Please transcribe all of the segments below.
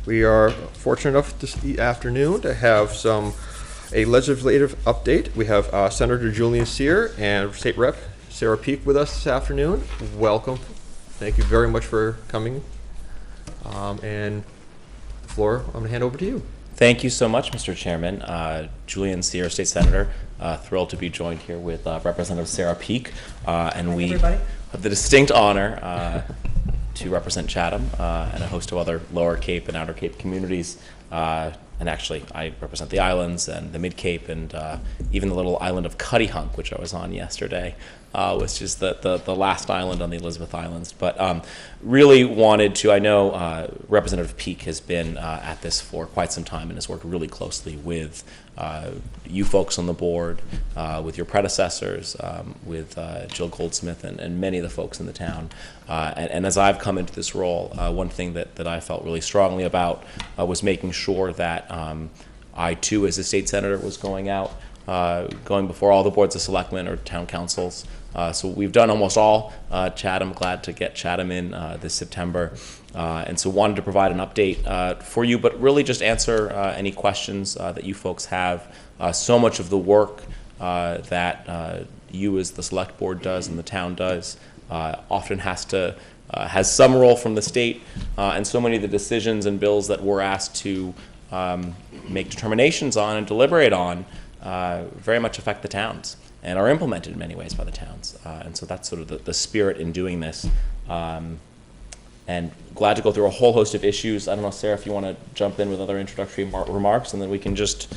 We are fortunate enough this afternoon to have a legislative update. We have Senator Julian Cyr and State Rep Sarah Peake with us this afternoon. Welcome. Thank you very much for coming. And the floor, I'm going to hand over to you. Thank you so much, Mr. Chairman. Julian Cyr, State Senator, thrilled to be joined here with Representative Sarah Peake. And we have the distinct honor to represent Chatham and a host of other Lower Cape and Outer Cape communities. And actually, I represent the islands and the Mid Cape and even the little island of Cuttyhunk, which I was on yesterday, which is the last island on the Elizabeth Islands. But really wanted to, I know Representative Peake has been at this for quite some time and has worked really closely with you folks on the board, with your predecessors, with Jill Goldsmith and many of the folks in the town. And as I've come into this role, one thing that I felt really strongly about was making sure that I too, as a state senator, was going before all the boards of selectmen or town councils. So we've done almost all Chatham. Glad to get Chatham in this September. And so wanted to provide an update for you, but really just answer any questions that you folks have. So much of the work that you as the select board does and the town does often has some role from the state, and so many of the decisions and bills that we're asked to make determinations on and deliberate on very much affect the towns and are implemented in many ways by the towns. And so that's sort of the spirit in doing this. And glad to go through a whole host of issues. I don't know, Sarah, if you want to jump in with other introductory remarks, and then we can just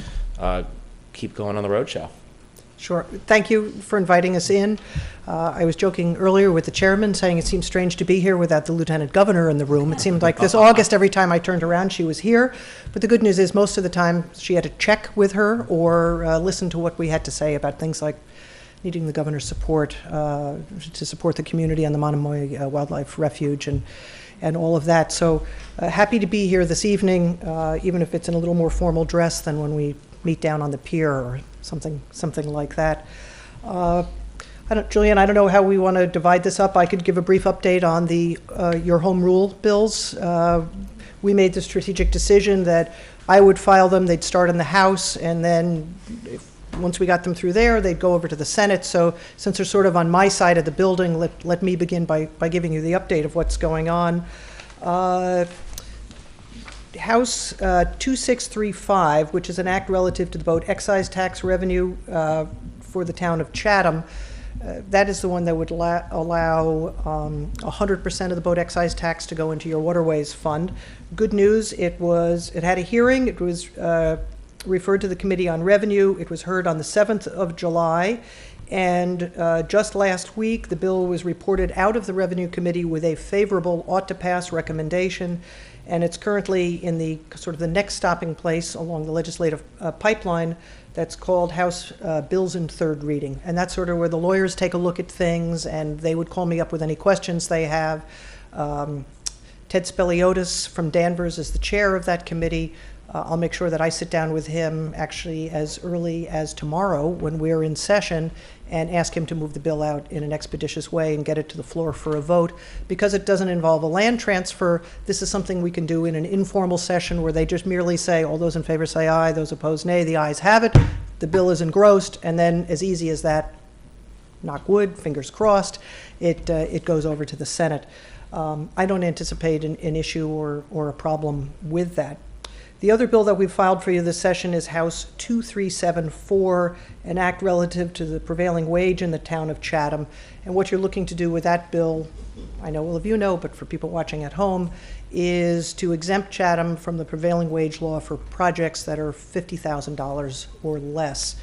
keep going on the roadshow. Sure. Thank you for inviting us in. I was joking earlier with the chairman, saying it seems strange to be here without the lieutenant governor in the room. It seemed like this August, every time I turned around, she was here. But the good news is most of the time she had to check with her or listen to what we had to say about things like needing the governor's support to support the community on the Monomoy Wildlife Refuge and all of that. So happy to be here this evening, even if it's in a little more formal dress than when we meet down on the pier or something like that. Julian, I don't know how we want to divide this up. I could give a brief update on the your home rule bills. We made the strategic decision that I would file them. They'd start in the House, and then once we got them through there, they'd go over to the Senate. So since they're sort of on my side of the building, let me begin by giving you the update of what's going on. House 2635, which is an act relative to the boat excise tax revenue for the town of Chatham, that is the one that would allow 100% of the boat excise tax to go into your waterways fund. Good news, it had a hearing. It was referred to the Committee on Revenue. It was heard on the 7th of July. And just last week, the bill was reported out of the Revenue Committee with a favorable ought-to-pass recommendation. And it's currently in the sort of the next stopping place along the legislative pipeline that's called House Bills in Third Reading. And that's sort of where the lawyers take a look at things, and they would call me up with any questions they have. Ted Speliotis from Danvers is the chair of that committee. I'll make sure that I sit down with him actually as early as tomorrow when we're in session and ask him to move the bill out in an expeditious way and get it to the floor for a vote. Because it doesn't involve a land transfer, this is something we can do in an informal session where they just merely say, all those in favor say aye, those opposed nay, the ayes have it, the bill is engrossed, and then as easy as that, knock wood, fingers crossed, it goes over to the Senate. I don't anticipate an issue or a problem with that. The other bill that we've filed for you this session is House 2374, an act relative to the prevailing wage in the town of Chatham. And what you're looking to do with that bill, I know all of you know, but for people watching at home, is to exempt Chatham from the prevailing wage law for projects that are $50,000 or less.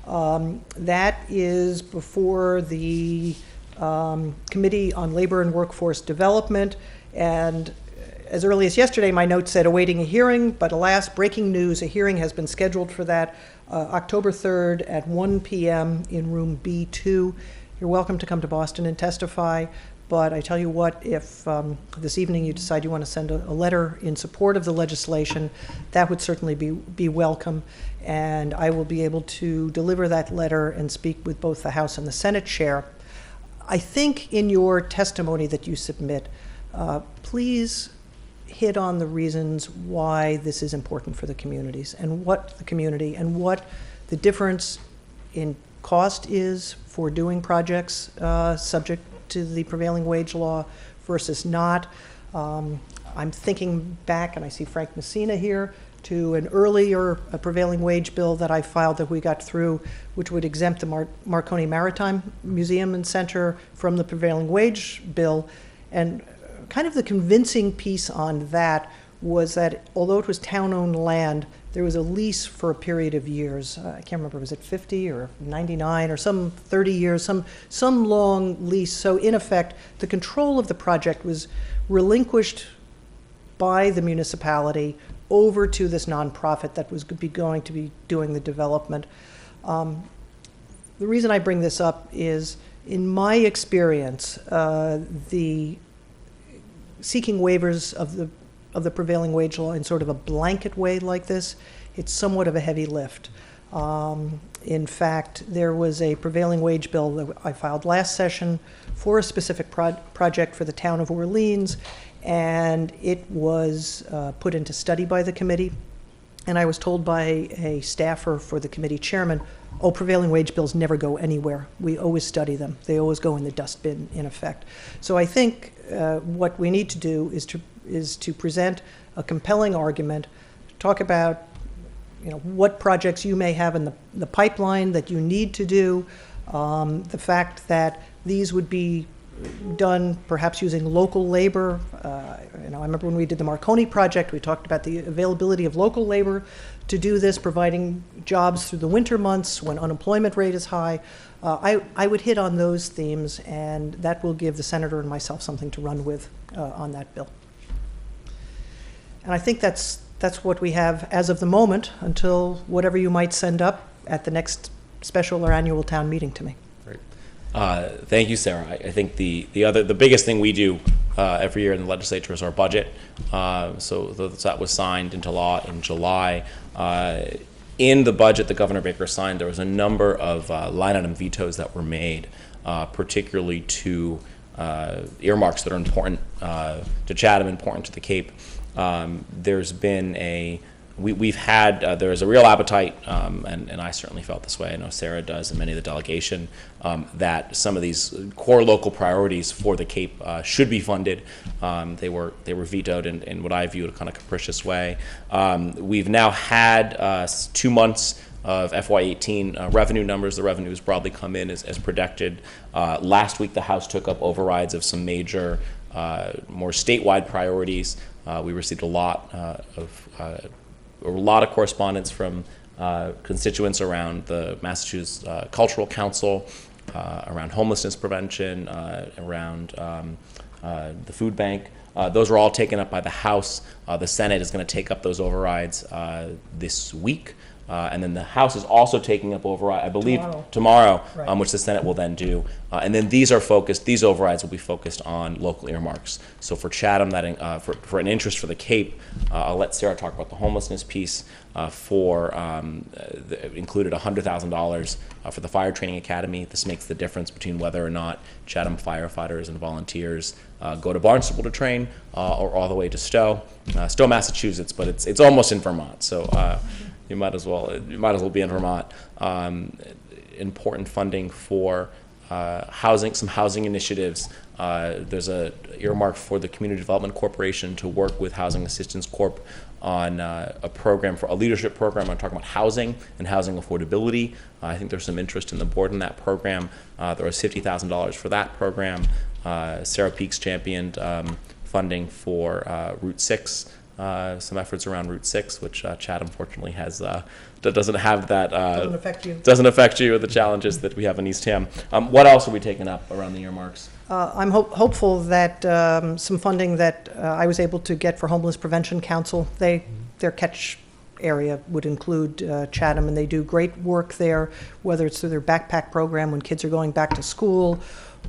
That is before the Committee on Labor and Workforce Development, and as early as yesterday, my notes said awaiting a hearing, but alas, breaking news, a hearing has been scheduled for that October 3rd at 1 p.m. in room B2. You're welcome to come to Boston and testify, but I tell you what, if this evening you decide you want to send a letter in support of the legislation, that would certainly be welcome, and I will be able to deliver that letter and speak with both the House and the Senate chair. I think in your testimony that you submit, please hit on the reasons why this is important for the communities and what the difference in cost is for doing projects subject to the prevailing wage law versus not. I'm thinking back, and I see Frank Messina here, to an earlier prevailing wage bill that I filed that we got through, which would exempt the Marconi Maritime Museum and Center from the prevailing wage bill. And kind of the convincing piece on that was that although it was town-owned land, there was a lease for a period of years. I can't remember, was it 50 or 99 or some 30 years, some long lease. So in effect, the control of the project was relinquished by the municipality over to this nonprofit that was going to be doing the development. The reason I bring this up is, in my experience, the seeking waivers of the prevailing wage law in sort of a blanket way like this, it's somewhat of a heavy lift. In fact, there was a prevailing wage bill that I filed last session for a specific project for the town of Orleans, and it was put into study by the committee. And I was told by a staffer for the committee chairman, oh, prevailing wage bills never go anywhere. We always study them. They always go in the dustbin, in effect. So I think what we need to do is to present a compelling argument, talk about what projects you may have in the pipeline that you need to do, the fact that these would be done perhaps using local labor. I remember when we did the Marconi project, we talked about the availability of local labor to do this, providing jobs through the winter months when unemployment rate is high. I would hit on those themes, and that will give the senator and myself something to run with on that bill. And I think that's what we have as of the moment, until whatever you might send up at the next special or annual town meeting to me. Thank you, Sarah. I think the biggest thing we do every year in the legislature is our budget. So that was signed into law in July. In the budget that Governor Baker signed, there was a number of line item vetoes that were made, particularly to earmarks that are important to Chatham, important to the Cape. There's been we've had, there is a real appetite, and I certainly felt this way, I know Sarah does and many of the delegation, that some of these core local priorities for the Cape should be funded. They were vetoed in what I view in a kind of capricious way. We've now had 2 months of FY18 revenue numbers. The revenue has broadly come in as projected. Last week the House took up overrides of some major, more statewide priorities. We received a lot of correspondence from constituents around the Massachusetts Cultural Council, around homelessness prevention, around the food bank. Those were all taken up by the House. The Senate is going to take up those overrides this week. And then the House is also taking up override, I believe, tomorrow, right. Which the Senate will then do. And then these overrides will be focused on local earmarks. So for Chatham, for an interest for the Cape, I'll let Sarah talk about the homelessness piece. Included $100,000 for the Fire Training Academy. This makes the difference between whether or not Chatham firefighters and volunteers go to Barnstable to train or all the way to Stowe, Massachusetts, but it's almost in Vermont. So. You might as well be in Vermont. Important funding for some housing initiatives. There's a earmark for the Community Development Corporation to work with Housing Assistance Corp on a leadership program on talking about housing and housing affordability. I think there's some interest in the board in that program. There was $50,000 for that program. Sarah Peake's championed funding for Route 6. Some efforts around Route 6, which Chatham fortunately has, doesn't have that. Doesn't affect you. Doesn't affect you with the challenges that we have in East Ham. What else are we taking up around the earmarks? I'm hopeful that some funding that I was able to get for Homeless Prevention Council, their catch area would include Chatham, and they do great work there, whether it's through their backpack program when kids are going back to school,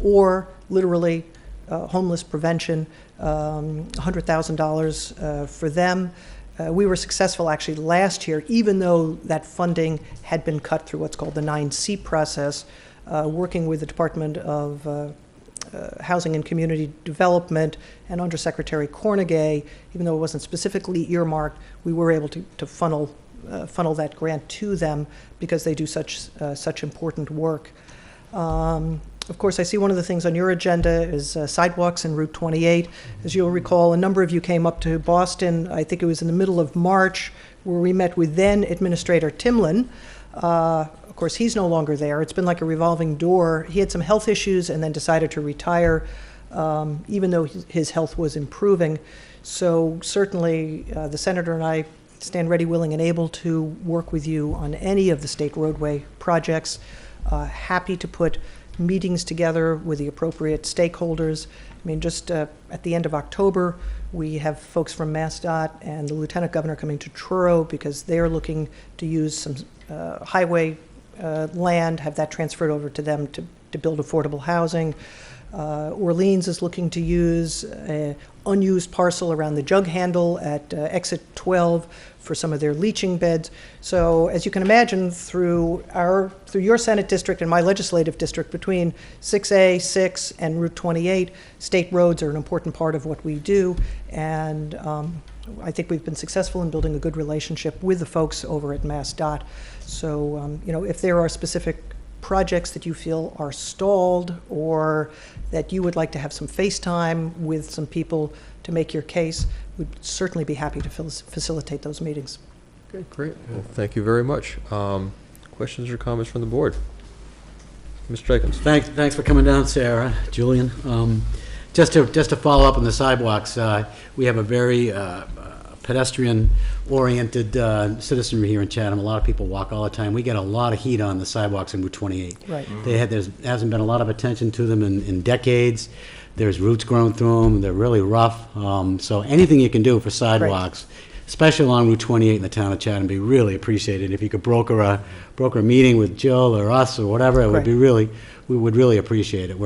or literally homeless prevention. $100,000 for them. We were successful actually last year, even though that funding had been cut through what's called the 9C process, working with the Department of Housing and Community Development and Undersecretary Cornegay, even though it wasn't specifically earmarked, we were able to funnel that grant to them because they do such important work. Of course, I see one of the things on your agenda is sidewalks in Route 28. As you'll recall, a number of you came up to Boston, I think it was in the middle of March, where we met with then Administrator Timlin. Of course, he's no longer there. It's been like a revolving door. He had some health issues and then decided to retire, even though his health was improving. So certainly the Senator and I stand ready, willing, and able to work with you on any of the state roadway projects. Happy to put meetings together with the appropriate stakeholders. I mean, just at the end of October, we have folks from MassDOT and the Lieutenant Governor coming to Truro because they're looking to use some highway land, have that transferred over to them to build affordable housing. Orleans is looking to use an unused parcel around the jug handle at exit 12 for some of their leaching beds. So as you can imagine, through your Senate district and my legislative district, between 6A, 6, and Route 28, state roads are an important part of what we do. And I think we've been successful in building a good relationship with the folks over at MassDOT. So, if there are specific projects that you feel are stalled or that you would like to have some face time with some people to make your case, we'd certainly be happy to facilitate those meetings. Okay, great. Well, thank you very much. Questions or comments from the board? Mr. Jenkins. Thanks for coming down, Sarah, Julian. Just to follow up on the sidewalks, we have a very pedestrian-oriented citizenry here in Chatham. A lot of people walk all the time. We get a lot of heat on the sidewalks in Route 28. Right. There hasn't been a lot of attention to them in decades. There's roots growing through them. They're really rough. So anything you can do for sidewalks, especially along Route 28 in the town of Chatham, be really appreciated. If you could broker a meeting with Jill or us or whatever, it would be we would really appreciate it.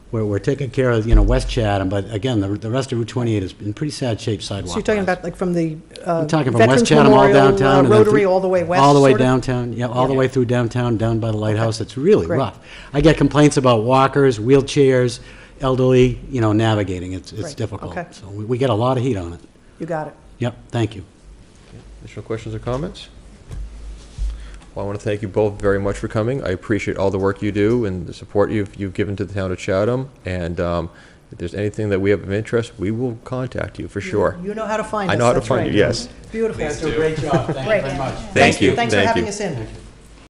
We're taking care of West Chatham, but again, the rest of Route 28 is in pretty sad shape sidewalk. So you're talking about like from the I'm talking from Veterans West Chatham all Memorial, downtown, and then Rotary all the way west, all the way sort of? downtown, all the way through downtown, down by the lighthouse. It's really Great. rough. I get complaints about walkers, wheelchairs, elderly, navigating. It's difficult. Okay. So we get a lot of heat on it. You got it. Yep. Thank you. Additional questions or comments? Well, I want to thank you both very much for coming. I appreciate all the work you do and the support you've given to the town of Chatham. And if there's anything that we have of interest, we will contact you for sure. You know how to find us. I know how to That's find right. you, yes. Beautiful. You guys do a great job. Thank you very much. Thank you. Thanks for Thank having you. us in.